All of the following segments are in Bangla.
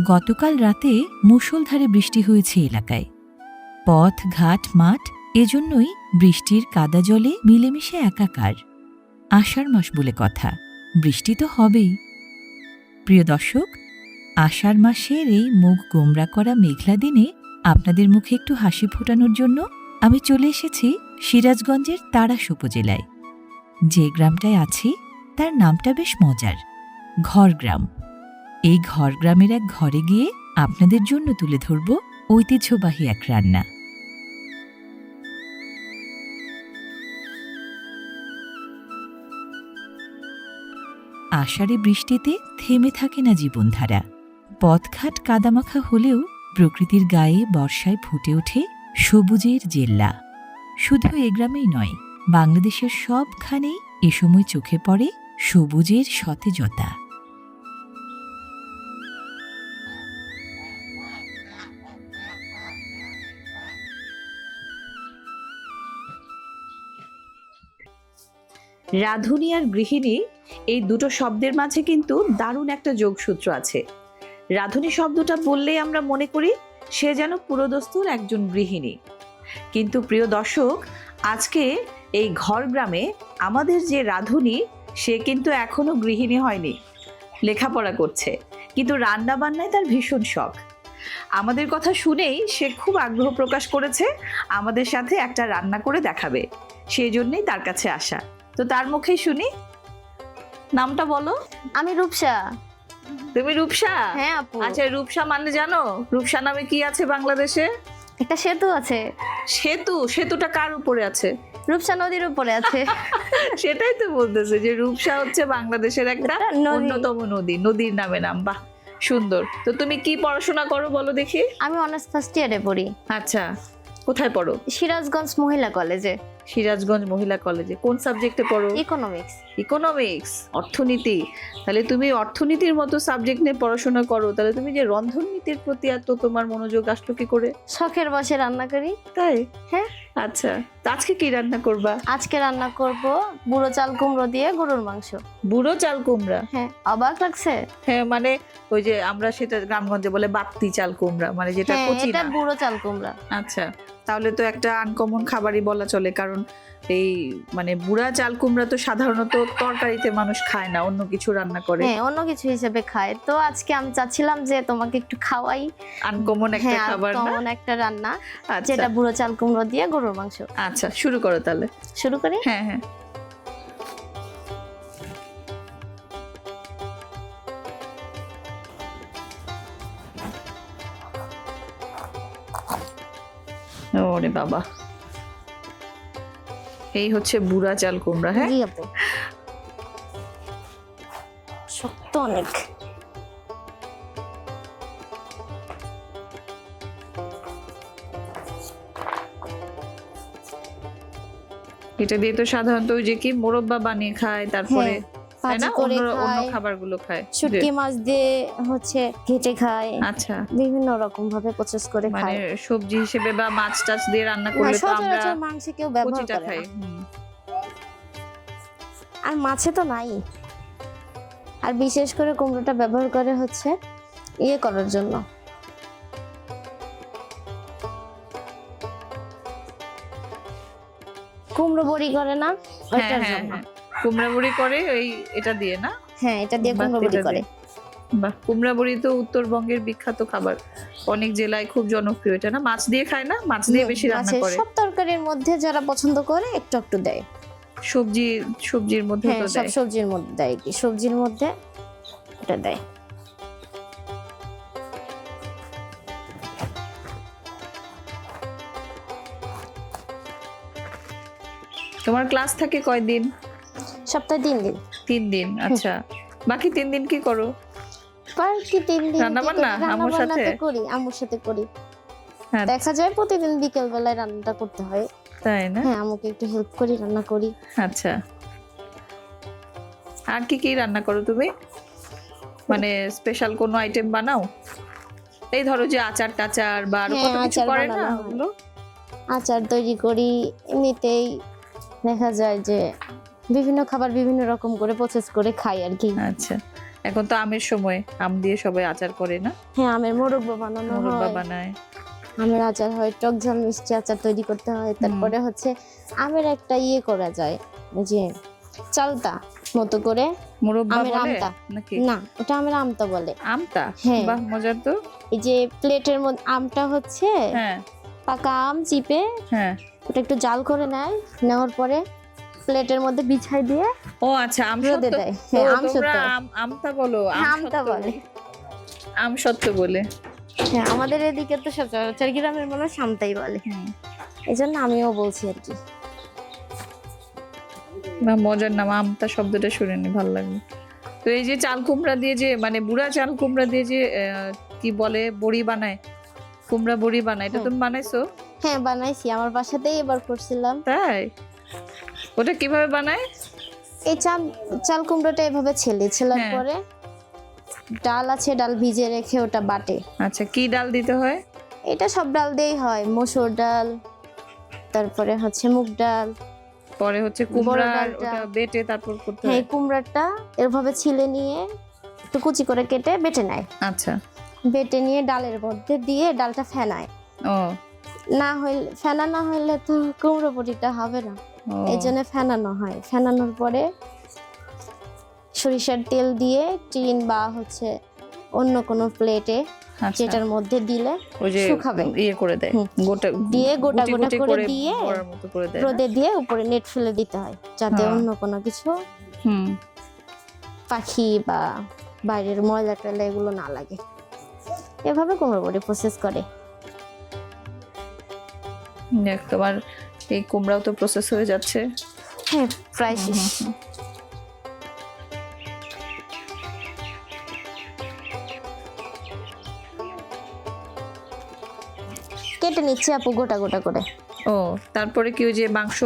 গতকাল রাতে মুষলধারে বৃষ্টি হয়েছে এলাকায়। পথ ঘাট মাঠ এজন্যই বৃষ্টির কাদা জলে মিলেমিশে একাকার। আষাঢ় মাস বলে কথা, বৃষ্টি তো হবেই। প্রিয় দর্শক, আষাঢ় মাসের এই মুখ গোমরা করা মেঘলা দিনে আপনাদের মুখে একটু হাসি ফোটানোর জন্য আমি চলে এসেছি সিরাজগঞ্জের তাড়াশ উপজেলায়। যে গ্রামটায় আছি তার নামটা বেশ মজার, ঘরগ্রাম। এই ঘরগ্রামের এক ঘরে গিয়ে আপনাদের জন্য তুলে ধরব ঐতিহ্যবাহী এক রান্না। আষাঢ়ে বৃষ্টিতে থেমে থাকে না জীবনধারা। পথঘাট কাদামাখা হলেও প্রকৃতির গায়ে বর্ষায় ফুটে ওঠে সবুজের জেল্লা। শুধু এ গ্রামেই নয়, বাংলাদেশের সবখানেই এ সময় চোখে পড়ে সবুজের সতেজতা। রাঁধুনি আর গৃহিণী এই দুটো শব্দের মাঝে কিন্তু দারুণ একটা যোগসূত্র আছে। রাঁধুনি শব্দটা বললেই আমরা মনে করি সে যেন পুরোদস্তুর একজন গৃহিণী, কিন্তু প্রিয় দর্শক, আজকে এই ঘরগ্রামে আমাদের যে রাঁধুনি সে কিন্তু এখনো গৃহিণী হয়নি, লেখাপড়া করছে, কিন্তু রান্না বান্নায় তার ভীষণ শখ। আমাদের কথা শুনেই সে খুব আগ্রহ প্রকাশ করেছে আমাদের সাথে একটা রান্না করে দেখাবে, সেই জন্যই তার কাছে আসা। তো তার মুখেই শুনি, নামটা বলো। আমি রূপসা। তুমি রূপসা? হ্যাঁ আপু। আচ্ছা, রূপসা মানে জানো রূপসা নামে কি আছে বাংলাদেশে? একটা সেতু আছে। সেতু? সেতুটা কার উপরে আছে? রূপসা নদীর উপরে আছে। সেটাই তো বলতেছে যে রূপসা হচ্ছে বাংলাদেশের একটা নদী। অন্যতম নদী, নদীর নামে নাম। বাহ, সুন্দর। তো তুমি কি পড়াশোনা করো বলো দেখি? আমি অনার্স ফার্স্ট ইয়ারে পড়ি। আচ্ছা, কোথায় পড়ো? সিরাজগঞ্জ মহিলা কলেজে। সিরাজগঞ্জ মহিলা কলেজে। কোন সাবজেক্টে পড়ো? ইকোনমিক্স। ইকোনমিক্স, অর্থনীতি। তাহলে তুমি অর্থনীতির মতো সাবজেক্ট নিয়ে পড়াশোনা করো, তাহলে তুমি যে রন্ধননীতির প্রতি এত তোমার মনোযোগ আসলো কি করে? শখের বসে রান্না করি। তাই? হ্যাঁ। আচ্ছা, তা আজকে কি রান্না করবা? আজকে রান্না করব বুড়ো চাল কুমড়ো দিয়ে গরুর মাংস। বুড়ো চাল কুমড়া? হ্যাঁ, অবাক লাগছে? হ্যাঁ, মানে ওই যে আমরা সেটা গ্রামগঞ্জে বলে বাত্তি চাল কুমড়া, মানে যেটা হ্যাঁ, কচি এটা না। বুড়ো চাল কুমড়া। আচ্ছা, তাহলে তো একটা আনকমন খাবারই বলা চলে, কারণ এই মানে বুড়া চাল কুমড়া তো সাধারণত তরকারিতে মানুষ খায় না, অন্য কিছু রান্না করে। হ্যাঁ, অন্য কিছু হিসেবে খায়। তো আজকে আমি চাচ্ছিলাম যে তোমাকে একটু খাওয়াই। আনকমন একটা হ্যাঁ, খাবার না? আনকমন একটা রান্না, আচ্ছা। যেটা বুড়ো চাল কুমড়ো দিয়ে গরুর মাংস। আচ্ছা, শুরু করো তাহলে। শুরু করি? হ্যাঁ হ্যাঁ। ওরে বাবা, এই হচ্ছে বুড়া চাল কুমড়া। হ্যাঁ, জি আপু। শক্ত অনেক। এটা দিয়ে তো সাধারণত ওই যে কি মোরব্বা বানিয়ে খায়, তারপরে তাই ভাজি না, করে অন্য খায়, খাবারগুলো খায়। শুটকি মাছ দিয়ে হচ্ছে ঘেটে খায়। আচ্ছা, বিভিন্ন রকম ভাবে প্রসেস করে মানে খায়। সবজি হিসেবে বা মাছ টাছ দিয়ে রান্না না, করলে তো আমরা সচরাচর মাংসে কেউ ব্যবহার কচিটা করে খাই। না। আর মাছে তো নাই। আর বিশেষ করে কুমড়োটা ব্যবহার করে হচ্ছে ইয়ে করার জন্য, কুমড়ো বড়ি করে না, ওইটার জন্য। কুমড়া বড়ি করে ওই এটা দিয়ে না? হ্যাঁ, এটা দিয়ে কুমড়ো বড়ি করে। বাহ, কুমড়া বড়ি তো উত্তরবঙ্গের বিখ্যাত খাবার, অনেক জেলায় খুব জনপ্রিয়। এটা না মাছ দিয়ে খায় না? মাছ দিয়ে বেশি রান্না মাছের করে। সব তরকারির মধ্যে যারা পছন্দ করে একটু একটু দেয়। সবজির মধ্যে হ্যাঁ, তো সব দেয়। সবজির মধ্যে দেয়, কি সবজির মধ্যে এটা দেয়। তোমার ক্লাস থাকে কয়দিন? সপ্তাহে 3 দিন। 3 দিন। আচ্ছা, বাকি 3 দিন কি করো? আর কি 3 দিন রান্না বান্না আম্মুর সাথে করি, আম্মুর সাথে করি। হ্যাঁ। দেখা যায় প্রতিদিন বিকেল বেলায় রান্নাটা করতে হয়। তাই না? হ্যাঁ, আম্মুকে একটু হেল্প করি, রান্না করি। আচ্ছা, আর কি কি রান্না করো তুমি? মানে স্পেশাল কোনো আইটেম বানাও? এই ধরো যে আচার টাচার বা আরো হ্যাঁ, কত কিছু আচার করে না বানানো হয়। ওগুলো? আচার তৈরি করি। এমনিতেই দেখা যায় যে বিভিন্ন খাবার বিভিন্ন রকম করে প্রসেস করে খাই আর কি। আচ্ছা, এখন তো আমের সময়, আম দিয়ে সবাই আচার করে না, হ্যাঁ আমের মোরব্বা বানানো মুরব্বা হয়, বানায়। আমের আচার হয়, টক ঝাল মিষ্টি আচার তৈরি করতে হয়। তারপরে হচ্ছে আমের একটা করা যায়, ওই যে চালতা মতো করে। মুরব্বা আমের বলে আমটা নাকি? না, ওটা আমের আমটা বলে। আমটা? হ্যাঁ। বাহ, মজার তো। এই যে প্লেটের মধ্যে আমটা হচ্ছে হ্যাঁ পাকা আম চিপে হ্যাঁ। ওটা একটু জাল করে নেয়, নেওয়ার পরে প্লেটের মধ্যে বিছাই দিয়ে ও আচ্ছা, আম রোদে সত্ত্ব। দেয়। হ্যাঁ, ও, আম তোমরা সত্ত্ব। আমটা বলো, হ্যাঁ, আমটা সত্ত্ব বলে। আম সত্ত্ব বলে। হ্যাঁ, আমাদের এদিকে তো সচরাচর গ্রামের মানুষ আমটাই বলে, হুম। এই জন্য আমিও বলছি আর কি। বা মজার নাম, আমটা শব্দটা শুনেনি, ভালো লাগলো। তো এই যে চাল কুমড়া দিয়ে যে, মানে বুড়া চাল কুমড়া দিয়ে যে কি বলে বড়ি বানায়, কুমড়া বড়ি বানায়, এটা তুমি বানাইছো? হ্যাঁ বানাইছি, আমার বাসাতেই এবার করছিলাম। তাই? ওটা কিভাবে বানায়? এই চাল কুমড়োটা এভাবে ছেলার হ্যাঁ। পরে ডাল আছে, ডাল ভিজে রেখে ওটা বাটে। আচ্ছা, কি ডাল দিতে হয়? এটা সব ডাল দিয়েই হয়, মসুর ডাল, তারপরে হচ্ছে মুগ ডাল। পরে হচ্ছে কুমড়া ডালটা। ওটা বেটে তারপর করতে হ্যাঁ, হয়। এই কুমড়াটা এভাবে ছিলে নিয়ে একটু কুচি করে কেটে বেটে নেয়। আচ্ছা। বেটে নিয়ে ডালের মধ্যে দিয়ে ডালটা ফেনায়। ও না হইলে ফেনা না হইলে তো কুমড়ো বড়িটা হবে না, ও। এই জন্য ফেনানো হয়। ফেনানোর পরে সরিষার তেল দিয়ে টিন বা হচ্ছে অন্য কোনো প্লেটে আচ্ছা। যেটার মধ্যে দিলে ওই যে শুকাবে, ইয়ে করে দেয়, হুম। গোটা দিয়ে গোটা গুটি গোটা গুটি করে দিয়ে বড়ার মতো করে দেয় না? রোদে দিয়ে উপরে নেট ফেলে দিতে হয়, যাতে হ্যাঁ। অন্য কোনো কিছু হুম। পাখি বা বাইরের ময়লা টয়লা এগুলো না লাগে। এভাবে কুমড়ো বড়ি প্রসেস করে। দেখ, তোমার এই কুমড়াও তো প্রসেস হয়ে যাচ্ছে। হ্যাঁ, প্রায় শেষ। কেটে নিচ্ছি আপু গোটা গোটা করে। ও, তারপরে কি ওই যে মাংস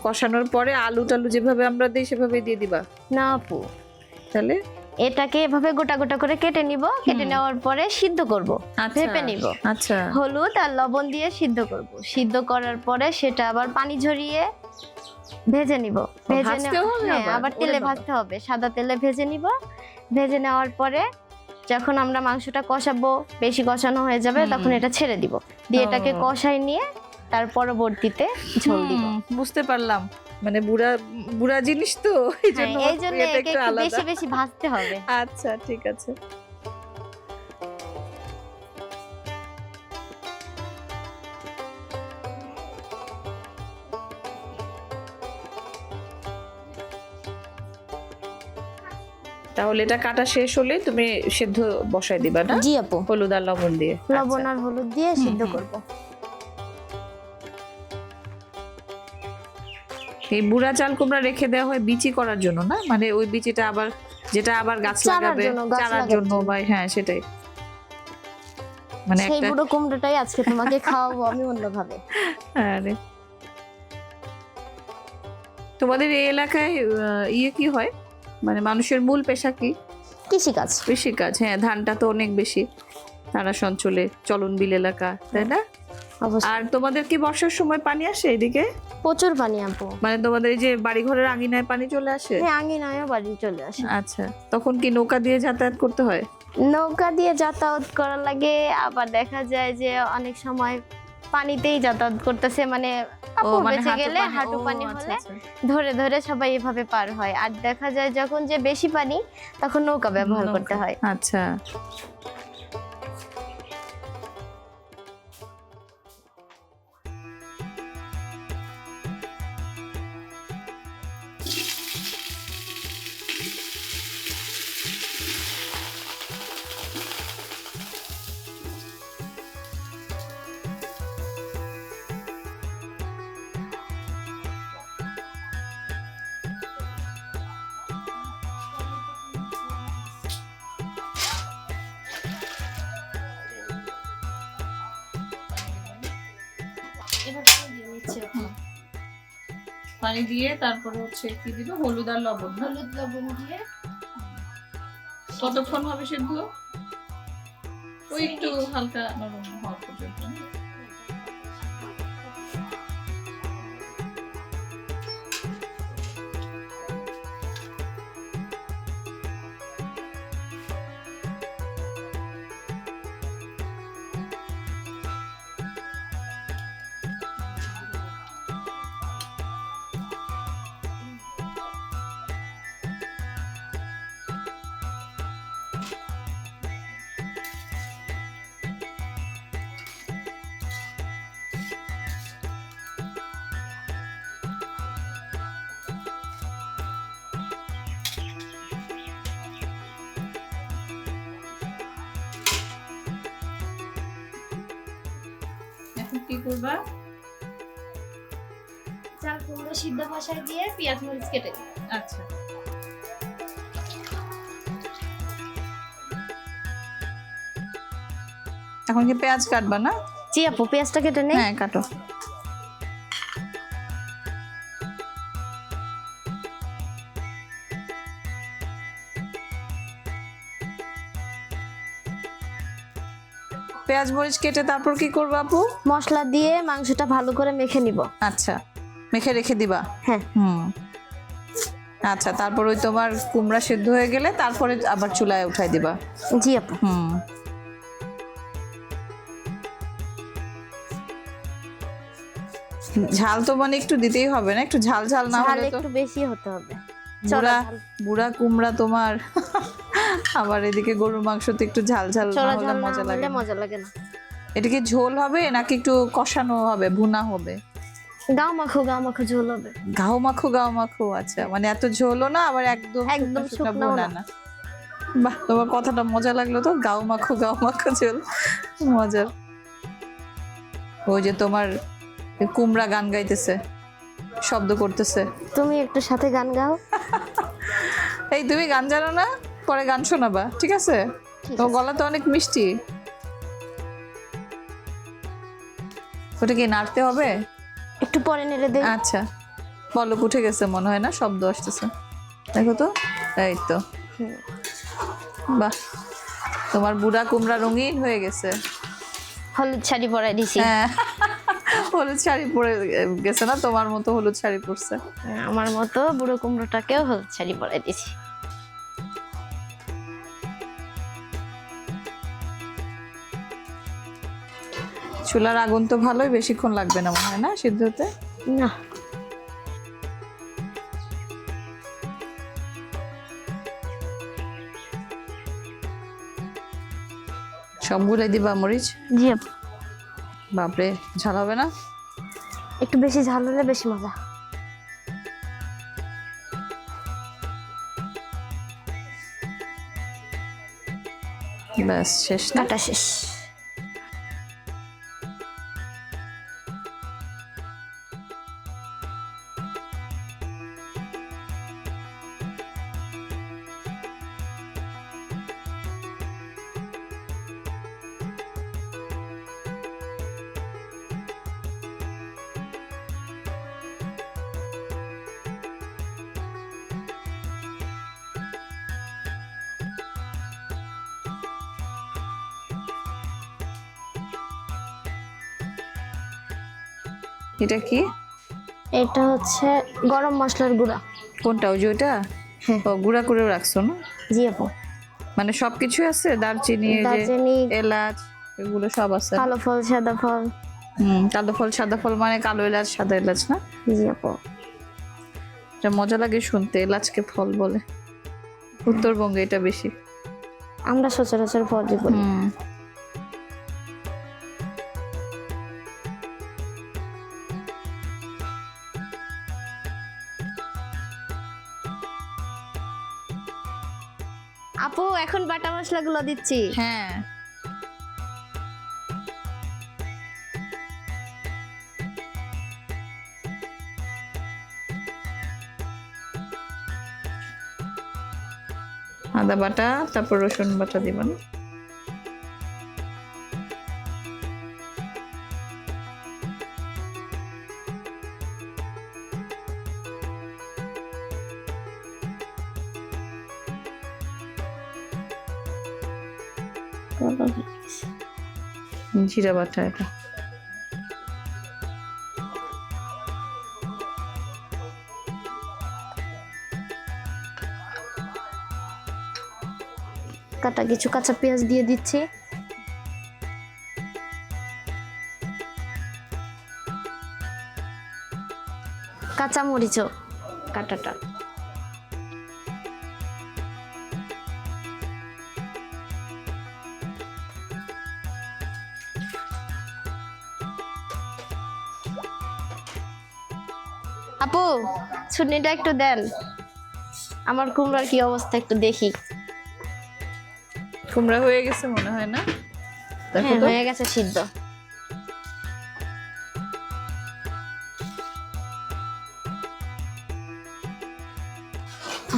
কষানোর পরে আলু টালু যেভাবে আমরা দিই সেভাবে দিয়ে দিবা? না আপু, তাহলে এটাকে এভাবে গোটা গোটা করে কেটে নিব, কেটে নেওয়ার পরে সিদ্ধ করব, ভেপে নিব। আচ্ছা। হলুদ আর লবণ দিয়ে সিদ্ধ করব। সিদ্ধ করার পরে সেটা আবার পানি ঝরিয়ে ভেজে নিব। ভাজতেও হবে হ্যাঁ, আবার? আবার তেলে ওরে বাবা। ভাজতে হবে, সাদা তেলে ভেজে নিব। ভেজে নেওয়ার পরে যখন আমরা মাংসটা কষাবো, বেশি কষানো হয়ে যাবে, তখন এটা ছেড়ে দিব, দিয়ে এটাকে ও। কষাই নিয়ে তার পরবর্তীতে ঝোল দিব। বুঝতে পারলাম, মানে বুড়া বুড়া জিনিস তো, এই হ্যাঁ, জন্য এই জন্য এটা একে একটু একটু আলাদা। বেশি বেশি ভাজতে হবে। আচ্ছা, ঠিক আছে। তাহলে এটা কাটা শেষ হলে তুমি সিদ্ধ বসাই দিবা না? জি আপু, হলুদ আর লবণ দিয়ে। লবণ আচ্ছা। আর হলুদ দিয়ে সিদ্ধ করব। এই বুড়া চাল কুমড়া রেখে দেওয়া হয় বিচি করার জন্য না, মানে ওই বিচিটা আবার যেটা আবার গাছ চারার লাগাবে, জন্য, গাছ চারার লাগার জন্য, জন্য। বা হ্যাঁ সেটাই, মানে সেই একটা। বুড়ো কুমড়োটাই আজকে তোমাকে খাওয়াবো আমি অন্যভাবে। আরে, তোমাদের এই এলাকায় ইয়ে কি হয়, মানে মানুষের মূল পেশা কি? কৃষিকাজ। কৃষিকাজ। হ্যাঁ, ধানটা তো অনেক বেশি তারাস অঞ্চলে, চলনবিল এলাকা, তাই না? অবশ্যই আর তোমাদের কি বর্ষার সময় পানি আসে এদিকে? প্রচুর পানি আপু। মানে তোমাদের এই যে বাড়ি ঘরের আঙিনায় পানি চলে আসে? হ্যাঁ, আঙিনায়ও বাড়ি চলে আসে। আচ্ছা, তখন কি নৌকা দিয়ে যাতায়াত করতে হয়? নৌকা দিয়ে যাতায়াত করা লাগে, আবার দেখা যায় যে অনেক সময় পানিতেই যাতায়াত করতেছে, মানে আপু মানে বেঁচে গেলে হাঁটু ও, পানি আচ্ছা, হলে আচ্ছা। ধরে ধরে সবাই এভাবে পার হয়। আর দেখা যায় যখন যে বেশি পানি, তখন নৌকা ব্যবহার করতে নৌকা। হয়। আচ্ছা। পানি দিয়ে তারপরে হচ্ছে কি দিব? হলুদ আর লবণ না? হলুদ লবণ দিয়ে কতক্ষণ হবে সিদ্ধ? ওই একটু হালকা নরম হওয়া পর্যন্ত। এখন কি করবা? চাল কুমড়ো সিদ্ধ বসায় দিয়ে পেঁয়াজ মরিচ কেটে দিই। আচ্ছা, এখন কি পেঁয়াজ কাটবা না? জি আপু, পেঁয়াজটা কেটে নেই। হ্যাঁ, কাটো। পেঁয়াজ মরিচ কেটে তারপর কি করবা আপু? মশলা দিয়ে মাংসটা ভালো করে মেখে নিব। আচ্ছা, মেখে রেখে দিবা? হ্যাঁ। আচ্ছা, তারপর ওই তোমার কুমড়া সিদ্ধ হয়ে গেলে তারপরে আবার চুলায় উঠাই দিবা? জি আপু। ঝাল তো মানে একটু দিতেই হবে না? একটু ঝাল ঝাল না ঝাল হলে তো একটু বেশি হতে হবে। বুড়া বুড়া কুমড়া তোমার। আবার এদিকে গরুর মাংস তো একটু ঝাল ঝাল না হলে মজা লাগে না। মজা লাগে না। এটা কি ঝোল হবে নাকি একটু কষানো হবে, ভুনা হবে? গাও মাখো ঝোল হবে। গাও মাখো। আচ্ছা, মানে এত ঝোলও না আবার একদম শুকনো ভুনা না। বাহ, তোমার কথাটা মজা লাগলো তো। গাও মাখো ঝোল, মজার। ওই যে তোমার কুমড়া গান গাইতেছে, শব্দ করতেছে। তুমি একটু সাথে গান গাও। এই তুমি গান জানো না? পরে গান শোনাবা, ঠিক আছে? তোমার গলা তো অনেক মিষ্টি। ওটা কি নাড়তে হবে? একটু পরে নেড়ে দেই। আচ্ছা, বলক উঠে গেছে মনে হয় না, শব্দ আসতেছে, দেখো তো। এই তো, বাহ, তোমার বুড়া কুমড়া রঙিন হয়ে গেছে। হলুদ শাড়ি পরাই দিছি। হ্যাঁ, হলুদ শাড়ি পরে গেছে না? তোমার মতো হলুদ শাড়ি পরছে। আমার মতো বুড়ো কুমড়োটাকেও হলুদ শাড়ি পরাই দিছি। চুলার আগুন তো ভালোই, বেশিক্ষণ লাগবে না মনে হয় না সিদ্ধ হতে? না। সবগুলাই দিবা মরিচ? জি আপু। বাপরে, ঝাল হবে না? একটু বেশি ঝাল হলে বেশি মজা। ব্যাস, শেষ না? কাটা শেষ। এটা কি? এটা হচ্ছে গরম মশলার গুঁড়া। কোনটা? ওই যে ওইটা? হ্যাঁ। ও, গুঁড়া করে রাখছো না? জি আপু। মানে সবকিছু আছে? দারচিনি, এই যে দারচিনি, এলাচ, এগুলো সব আছে? কালো ফল, সাদা ফল। কালো ফল সাদা ফল মানে কালো এলাচ সাদা এলাচ না? জি আপু। এটা মজা লাগে শুনতে, এলাচকে ফল বলে। উত্তরবঙ্গে এটা বেশি। আমরা সচরাচর ফলই বলি। আপু, এখন বাটা মশলাগুলো দিচ্ছি। হ্যাঁ, আদা বাটা, তারপর রসুন বাটা দিবেন। জিরা বাটা এটা। কাটা কিছু কাঁচা পেঁয়াজ দিয়ে দিচ্ছি। কাঁচা মরিচও কাটাটা। আপু, ছুটনিটা একটু দেন, আমার কুমড়ার কি অবস্থা একটু দেখি। কুমড়া হয়ে গেছে মনে হয় না? দেখো হ্যাঁ, তো। হয়ে গেছে সিদ্ধ।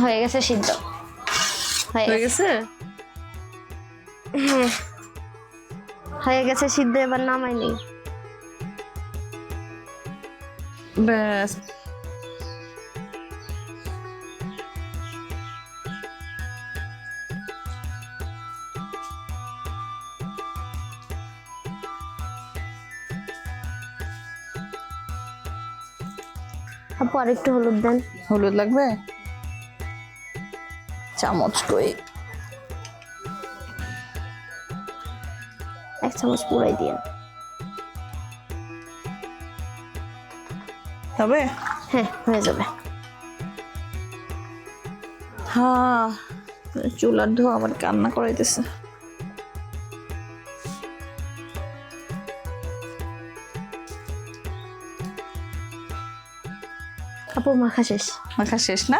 হয়ে গেছে সিদ্ধ হয়ে গেছে? হ্যাঁ হয়ে গেছে সিদ্ধ, এবার নামাই নেই। ব্যাস। আপু আর একটু হলুদ দেন। হলুদ লাগবে? চামচ কই? 1 চামচ পুরাই দিয়ে। হবে? হ্যাঁ হয়ে যাবে। হ্যাঁ, চুলার ধোয়া আমার কান্না করাইতেছে। আপু মাখা শেষ। মাখা শেষ না?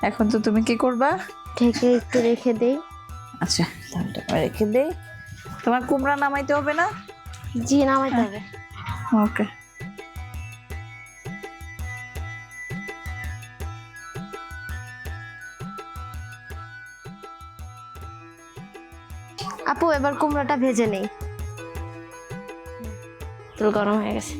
এখন তো তুমি কি করবা? ঢেকে একটু রেখে দেই। আচ্ছা, তাহলে এটা রেখে দেই। তোমার কুমড়া নামাইতে হবে না? জি নামাইতে হবে। ওকে। আপু এবার কুমড়োটা ভেজে নেই। তেল গরম হয়ে গেছে।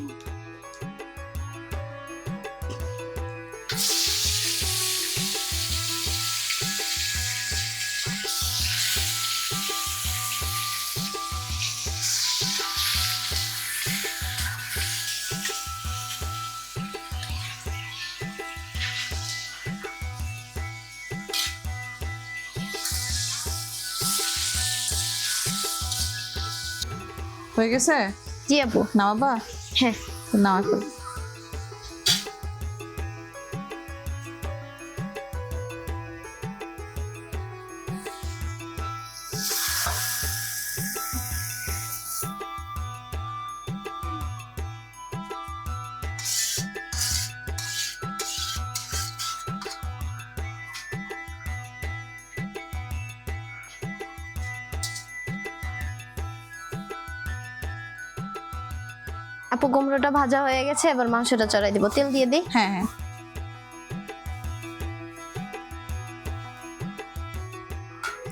হয়ে গেছে? জি আপু। নামাবা? হ্যাঁ নামা ফেল। আপু কুমড়োটা ভাজা হয়ে গেছে, এবার মাংসটা চড়াই দিব। তেল দিয়ে দিই। হ্যাঁ হ্যাঁ।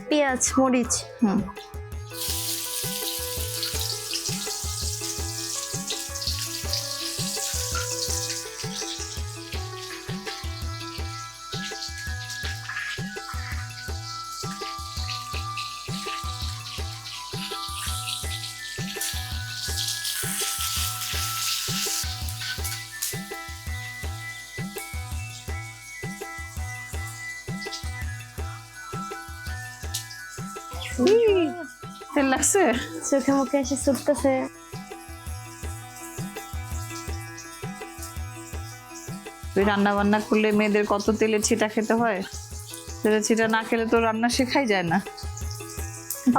পেঁয়াজ মরিচ। হুম। তেল লাগছে? চোখে মুখে এসে ছুটতেছে। তুই রান্না বান্না করলে মেয়েদের কত তেলের ছিটা খেতে হয়। তেলের ছিটা না খেলে তো রান্না শেখাই যায় না।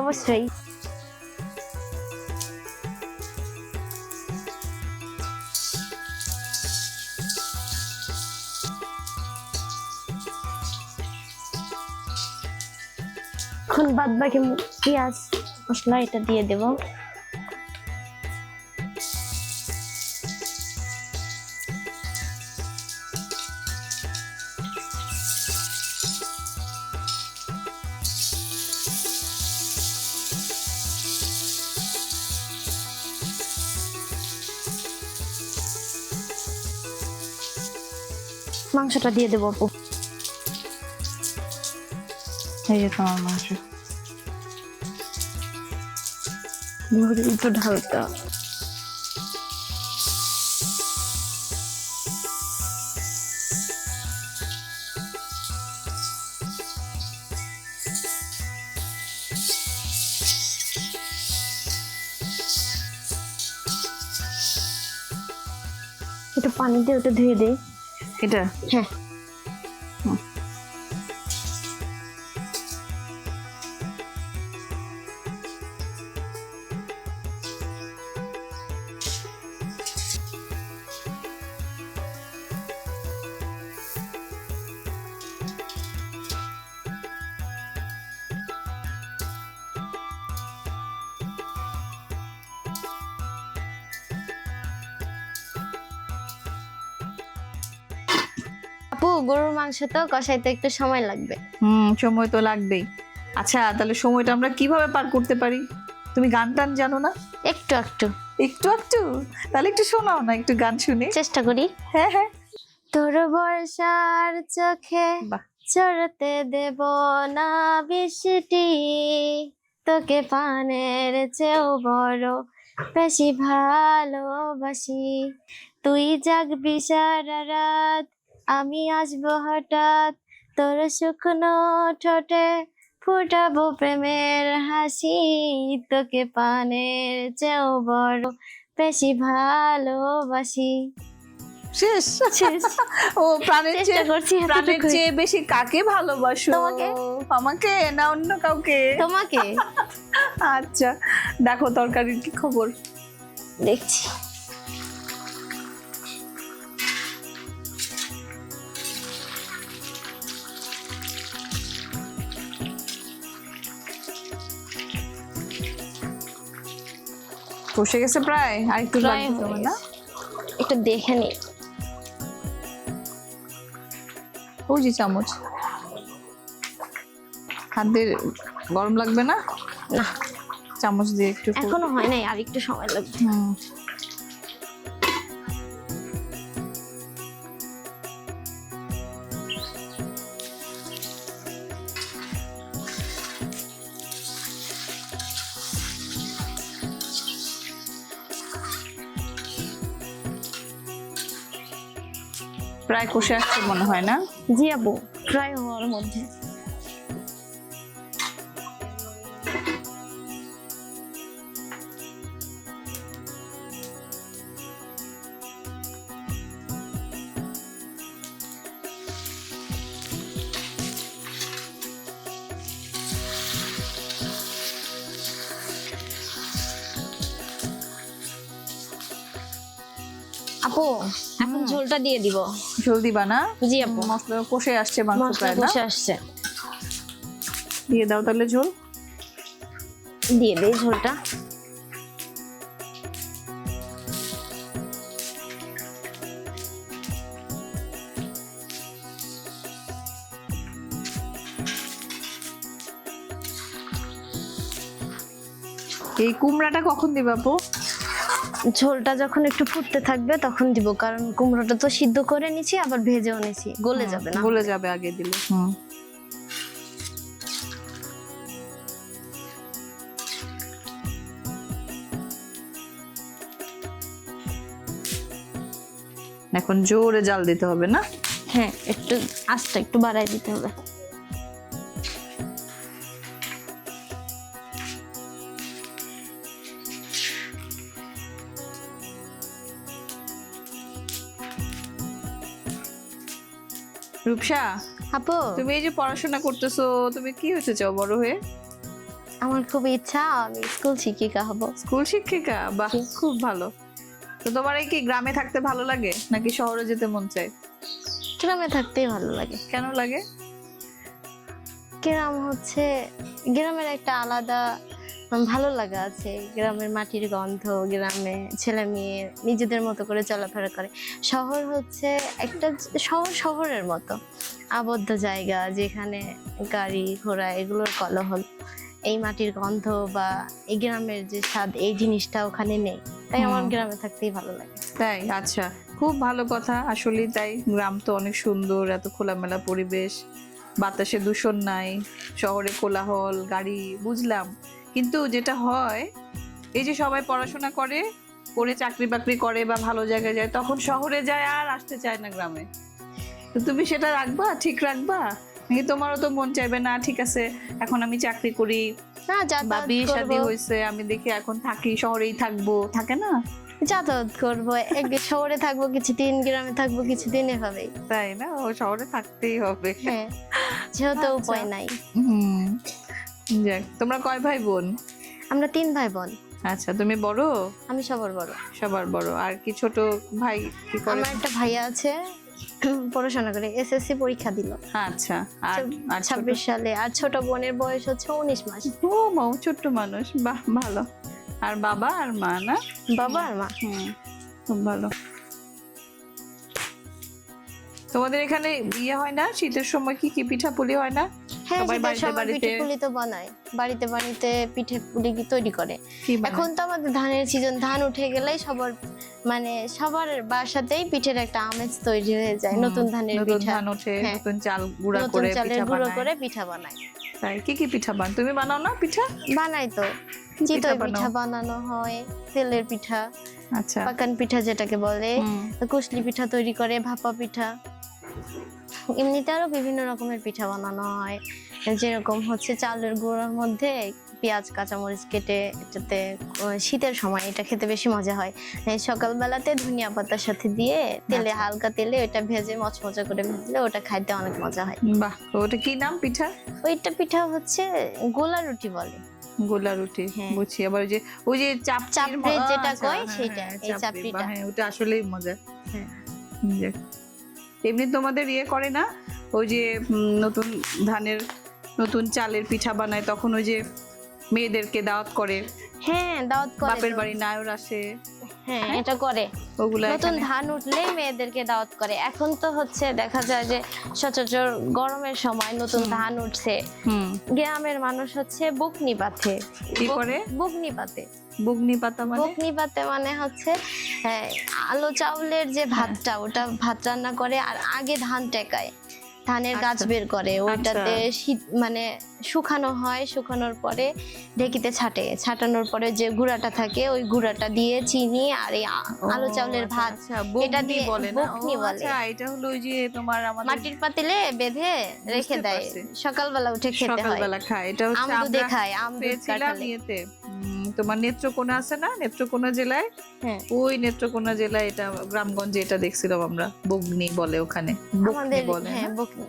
অবশ্যই। এখন বাদ বাকি পেঁয়াজ মশলা এটা দিয়ে দেব। মাংসটা দিয়ে দেবো আপু। এই যে তোমার মাংস। একটু ঢালকা। একটু পানি দিয়ে ওটা ধুয়ে দেই। এটা? হ্যাঁ। আপু গরুর মাংস তো কষাইতে একটু সময় লাগবে। সময় তো লাগবেই। আচ্ছা তাহলে সময়টা আমরা কিভাবে পার করতে পারি? তুমি গান টান জানো না? একটু একটু একটু একটু, তাহলে একটু শোনাও না, একটু গান শুনি। চেষ্টা করি। হ্যাঁ হ্যাঁ। তোর বর্ষার চোখে বাহ। চড়তে দেব না বৃষ্টি, তোকে পানের চেয়েও বড় বেশি ভালোবাসি। তুই জাগবি সারা রাত, আমি আসবো হঠাৎ, তোর শুকনো ঠোঁটে ফুটাবো প্রেমের হাসি, তোকে পানের চেয়েও বড় বেশি ভালোবাসি। শেষ? শেষ। ও প্রাণের চেষ্টা চেয়ে, করছি প্রাণের এতটুকুই। চেয়ে বেশি কাকে ভালোবাসো? তোমাকে। আমাকে না অন্য কাউকে? তোমাকে। আচ্ছা দেখো তরকারির কি খবর? দেখছি। বসে গেছে প্রায়, আর একটু প্রায় লাগবে হয়ে তোমার না? একটু দেখে নি। ওই যে চামচ, হাত দিয়ে গরম লাগবে না? না চামচ দিয়ে একটু এখনো হয় নাই, আর একটু সময় লাগবে। প্রায় কষে আসছে মনে হয় না? জি আপু প্রায় হওয়ার মধ্যে। আপু এখন ঝোলটা দিয়ে দিব। ঝোল দিবা না? জি আপু মশলা কষে আসছে, মাংস মশলা প্রায় না? কষে আসছে, দিয়ে দাও তাহলে ঝোল। দিয়ে দেই ঝোলটা। এই কুমড়াটা কখন দিবা আপু? ঝোলটা যখন একটু ফুটতে থাকবে তখন দিব, কারণ কুমড়োটা তো সিদ্ধ করে নিছি আবার ভেজেও নিছি, গলে যাবে না। গলে যাবে আগে দিলে। এখন জোরে জাল দিতে হবে না? হ্যাঁ একটু আঁচটা একটু বাড়াই দিতে হবে। রূপসা, আপু তুমি এই যে পড়াশোনা করতেছো, তুমি কি হতে চাও বড় হয়ে? আমার খুব ইচ্ছা আমি স্কুল শিক্ষিকা হব। স্কুল শিক্ষিকা? বাহ, খুব ভালো। তো তোমার এই কি গ্রামে থাকতে ভালো লাগে নাকি শহরে যেতে মন চায়? গ্রামে থাকতেই ভালো লাগে। কেন লাগে? গ্রাম হচ্ছে, গ্রামের একটা আলাদা ভালো লাগা আছে। গ্রামের মাটির গন্ধ, গ্রামে ছেলে মেয়ে নিজেদের মতো করে চলাফেরা করে। শহর হচ্ছে একটা শহর শহরের মতো আবদ্ধ জায়গা, যেখানে গাড়ি ঘোড়া এগুলোর কোলাহল। এই মাটির গন্ধ বা এই গ্রামের যে স্বাদ, এই জিনিসটা ওখানে নেই। তাই আমার গ্রামে থাকতেই ভালো লাগে। তাই? আচ্ছা, খুব ভালো কথা। আসলেই তাই, গ্রাম তো অনেক সুন্দর, এত খোলামেলা পরিবেশ, বাতাসে দূষণ নাই, শহরে কোলাহল গাড়ি, বুঝলাম। কিন্তু যেটা হয়, এই যে সবাই পড়াশোনা করে করে চাকরি বাকরি করে বা ভালো জায়গায় যায়, তখন শহরে যায় আর আসতে চায় না গ্রামে। তো তুমি সেটা রাখবা, ঠিক রাখবা নাকি তোমারও তো মন চাইবে না ঠিক আছে এখন আমি চাকরি করি না বা যাতায়াত বিয়ে শাদী করবো, হয়েছে আমি দেখি এখন থাকি শহরেই থাকবো, থাকে না? যাতায়াত করবো, এক শহরে থাকবো কিছুদিন, গ্রামে থাকবো কিছুদিন, এভাবেই। তাই না? ও শহরে থাকতেই হবে। হ্যাঁ যেহেতু আচ্ছা। উপায় নাই। হুম, যাক, তোমরা কয় ভাই বোন? আমরা 3 ভাই বোন। আচ্ছা, তুমি বড়? আমি সবার বড়। সবার বড়। আর কি ছোট ভাই কি করে? আমার একটা ভাইয়া আছে, পড়াশোনা করে এসএসসি পরীক্ষা দিল আচ্ছা, আর আর ছোট? 26 সালে। আর ছোট বোনের বয়স হচ্ছে 19 মাস। ও মা, ছোট্ট মানুষ, বাহ ভালো। আর বাবা আর মা না? বাবা আর মা। খুব ভালো। তো তোমাদের এখানে ইয়ে হয় না শীতের সময় কি কি পিঠা পুলি হয় না? হ্যাঁ, সবাই শীতের বাড়িতে সময় বাড়িতে পিঠে পুলি তো বানায়, বাড়িতে বাড়িতে পিঠে পুলি কি তৈরি করে। কি বানায়? এখন তো আমাদের ধানের সিজন, ধান উঠে গেলেই সবার বাসাতেই পিঠের একটা আমেজ তৈরি হয়ে যায়। নতুন ধানের নতুন পিঠা, ধান ওঠে, হ্যাঁ। নতুন চাল গুঁড়া নতুন করে চালের পিঠা গুঁড়ো বানায়। করে পিঠা বানায়। তাই কি কি পিঠা তুমি বানাও না পিঠা? বানাই তো, কি চিতই বানাও? পিঠা বানানো হয়, তেলের পিঠা, আচ্ছা। পাকান পিঠা যেটাকে বলে, কুশলি পিঠা তৈরি করে, ভাপা পিঠা। এমনিতে আরো বিভিন্ন রকমের পিঠা বানানো হয়, যেরকম হচ্ছে চালের গুঁড়োর মধ্যে পেঁয়াজ কাঁচামরিচ কেটে এটাতে শীতের সময় এটা খেতে বেশি মজা হয়। এই সকালবেলাতে ধনিয়া পাতার সাথে দিয়ে তেলে, আচ্ছা। হালকা তেলে ওটা ভেজে মচমচা করে ভেজলে ওটা খাইতে অনেক মজা হয়। বাহ, ওটা কি নাম পিঠা? ওইটা পিঠা হচ্ছে গোলা রুটি বলে। গোলা রুটি, হ্যাঁ। বুঝছি। আবার ওই যে চাপড়ি যেটা কয় সেটা, এই চাপড়িটা। হ্যাঁ, ওটা আসলেই মজা। হ্যাঁ। যাক। এমনি তোমাদের ইয়ে করে না ওই যে নতুন ধানের নতুন চালের পিঠা বানায়, তখন ওই যে মেয়েদেরকে দাওয়াত করে, হ্যাঁ, দাওয়াত করে বাপের তো। বাড়ি নায়র আসে, হ্যাঁ, এটা করে। ওগুলা নতুন এখানে- ধান উঠলেই মেয়েদেরকে দাওয়াত করে। এখন তো হচ্ছে দেখা যায় যে সচরাচর গরমের সময় নতুন ধান উঠছে, হুম। গ্রামের মানুষ হচ্ছে বুকনি পাতে। কি করে? বুকনি পাতে। বুগনি পাতা মানে? বুকনি পাতে মানে হচ্ছে আলো চাউলের যে ভাতটা, ওটা ভাত রান্না করে আর আগে ধান টেকায়, ধানের গাছ আচ্ছা। বের করে, ওইটাতে শীত শুকানো হয়, শুকানোর পরে ঢেকিতে ছাটানোর পরে যে গুঁড়াটা থাকে ওই গুঁড়াটা দিয়ে চিনি আর এই আলো চাউলের আচ্ছা, ভাত, আচ্ছা, এটা বুগনি দিয়ে বলে না? বুকনি ও, বলে। আচ্ছা, এটা হলো ওই যে তোমার আমাদের মাটির পাতিলে বেঁধে রেখে দেয়, পারছি। সকালবেলা উঠে খেতে হয়। সকালবেলা খায়। এটা হচ্ছে আমদুদে আমরা খায়, আমদুদ পেয়েছিলাম কাঁঠালে। ইয়েতে, তোমার নেত্রকোনা আছে না, নেত্রকোনা জেলায়, হ্যাঁ, ওই নেত্রকোনা জেলায় এটা গ্রামগঞ্জে এটা দেখছিলাম আমরা, বগ্নি বলে ওখানে, বগ্নি আমাদের বলে। হ্যাঁ না? বুকনি।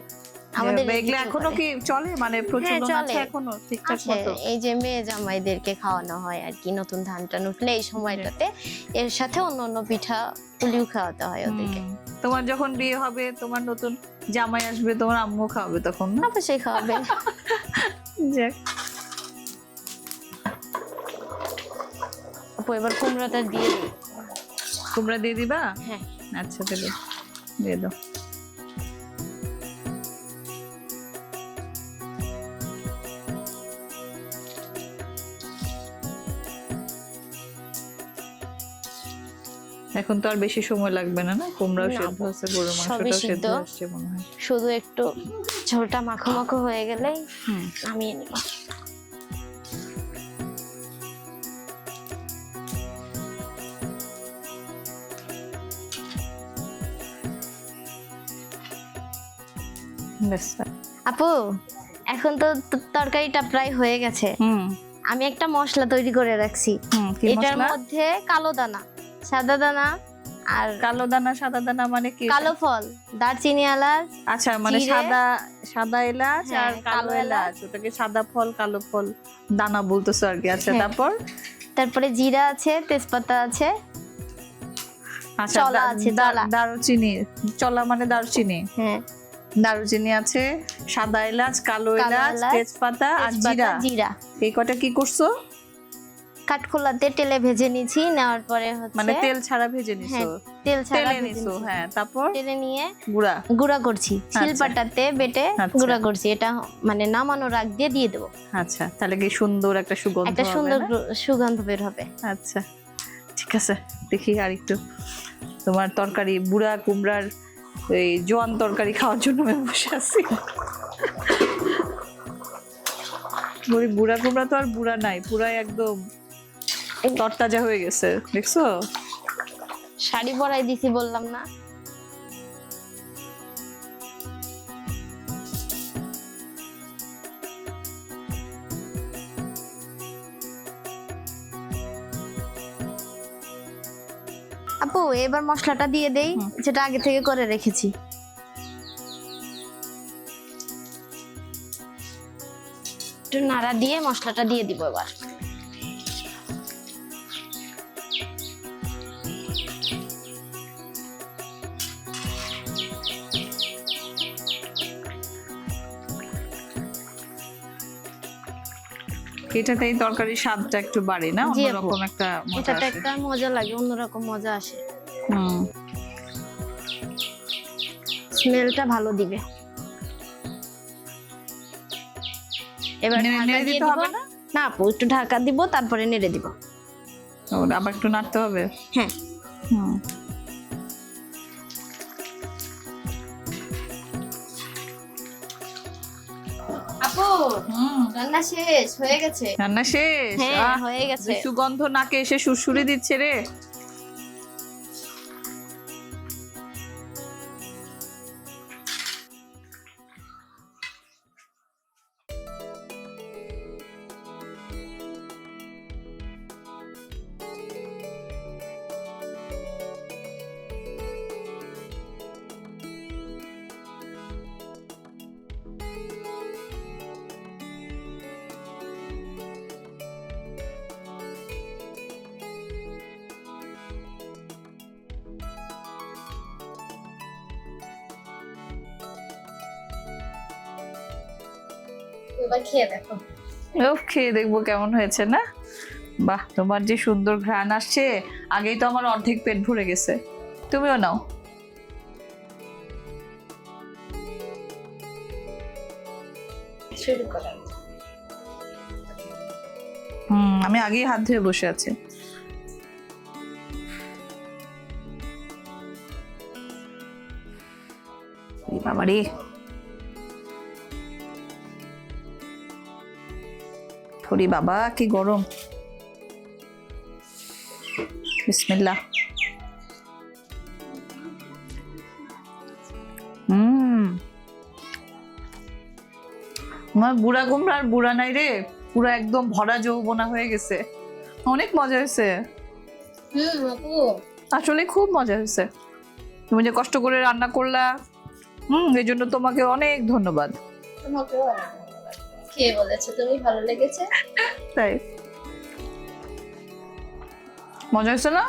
আমাদের এগুলো এদিকেও এখনো করে। কি চলে, মানে প্রচলন চলে। আছে এখনো ঠিকঠাক আছে, মতো? এই যে মেয়ে জামাইদেরকে খাওয়ানো হয় আর কি, নতুন ধানটা উঠলে এই সময়টাতে এর সাথে অন্য অন্য পিঠা পুলিও খাওয়াতে হয় ওদেরকে। হুম। তোমার যখন বিয়ে হবে, তোমার নতুন জামাই আসবে, তোমার আম্মু খাওয়াবে তখন না? অবশ্যই খাওয়াবে। যাক। আপু এবার কুমড়াটা দিয়ে দিই। কুমড়া দিয়ে দিবা? হ্যাঁ। আচ্ছা, তাহলে দিয়ে দাও। এখন তো আর বেশি সময় লাগবে না, না? কুমড়াও না, সেদ্ধ হচ্ছে, গরুর সবই মাংসটাও সেদ্ধ সিদ্ধ। হচ্ছে মনে হয়। শুধু একটু ঝোলটা মাখো মাখো হয়ে গেলেই হুম। নামিয়ে নিব। ব্যাস। আপু এখন তো তরকারিটা প্রায় হয়ে গেছে। হুম। আমি একটা মশলা তৈরি করে রাখছি। হুম, কি এটার মশলা? মধ্যে কালো দানা, সাদা দানা আর কালো দানা সাদা দানা মানে কি? কালো ফল, দারচিনি, এলাচ। আচ্ছা, মানে জিরে। সাদা এলাচ হ্যাঁ, আর কালো কালো এলাচ, ওটাকে সাদা ফল কালো ফল দানা বলতেছো আর কি। আচ্ছা, হ্যাঁ। তারপর তারপরে জিরা আছে, তেজপাতা আছে, আচ্ছা, চলা আছে, চলা। দারুচিনি, চলা মানে দারচিনি, হ্যাঁ, দারুচিনি আছে, সাদা এলাচ, কালো কালো এলাচ, এলাচ, তেজপাতা আর তেজপাতা, জিরা। এই কটা কি করছো? কাঠখোলাতে তেলে ভেজে নিয়েছি, নেওয়ার পরে হচ্ছে মানে তেল ছাড়া ভেজে নিছো? হ্যাঁ, তেল ছাড়া তেলে ভেজে নিছো, নিয়েছি। হ্যাঁ। তারপর তেলে নিয়ে গুঁড়া। গুঁড়া করছি, শিলপাটাতে বেটে আচ্ছা। গুঁড়া করছি। এটা নামানোর আগ দিয়ে দেবো, আচ্ছা, তাহলে কি সুন্দর একটা সুগন্ধ একটা হবে সুন্দর না? সুগন্ধ বের হবে। আচ্ছা, ঠিক আছে, দেখি আর একটু তোমার তরকারি, বুড়া কুমড়ার এই জোয়ান তরকারি খাওয়ার জন্য আমি বসে আছি। ওই বুড়া কুমড়া তো আর বুড়া নাই, পুরাই একদম তরতাজা হয়ে গেছে, দেখছো? শাড়ি পরাই দিছি বললাম না? আপু এবার মশলাটা দিয়ে দেই, হুম। যেটা আগে থেকে করে রেখেছি। একটু নাড়া দিয়ে মশলাটা দিয়ে দিব এবার। এটাতে এই তরকারির স্বাদটা একটু বাড়ে না, জি আপু। অন্যরকম একটা মজা এটাতে আসে। একটা মজা লাগে, অন্যরকম মজা আসে। হুম। স্মেলটা ভালো দিবে। এবার নেড়ে ঢাকা নেড়ে দিয়ে দিতে দিব। হবে না? না আপু, একটু ঢাকা দিব, তারপরে নেড়ে দিব। ও, আবার একটু নাড়তে হবে। হ্যাঁ। হুম। আপু, রান্না শেষ হয়ে গেছে। রান্না শেষ? হ্যাঁ, আহ, হয়ে গেছে। যে সুগন্ধ নাকে এসে সুরসুরি দিচ্ছে রে। এবার খেয়ে দেখো। ও, খেয়ে দেখবো কেমন হয়েছে না। বাহ, তোমার যে সুন্দর ঘ্রাণ আসছে, আগেই তো আমার অর্ধেক পেট ভরে গেছে। তুমিও নাও। শুরু করো। আমি আগেই হাত ধুয়ে বসে আছি। বাবা রে, থরি বাবা কি গরম। বিসমিল্লাহ। আমার বুড়া কুমড়া আর বুড়া নাই রে, পুরো একদম ভরা যৌবনা হয়ে গেছে। অনেক মজা হয়েছে, আপু। আসলে খুব মজা হয়েছে। তুমি যে কষ্ট করে রান্না করলা, এই জন্য তোমাকে অনেক ধন্যবাদ। তোমাকেও কে বলেছে তুমি ভালো লেগেছে? তাই মজা হয়েছে না?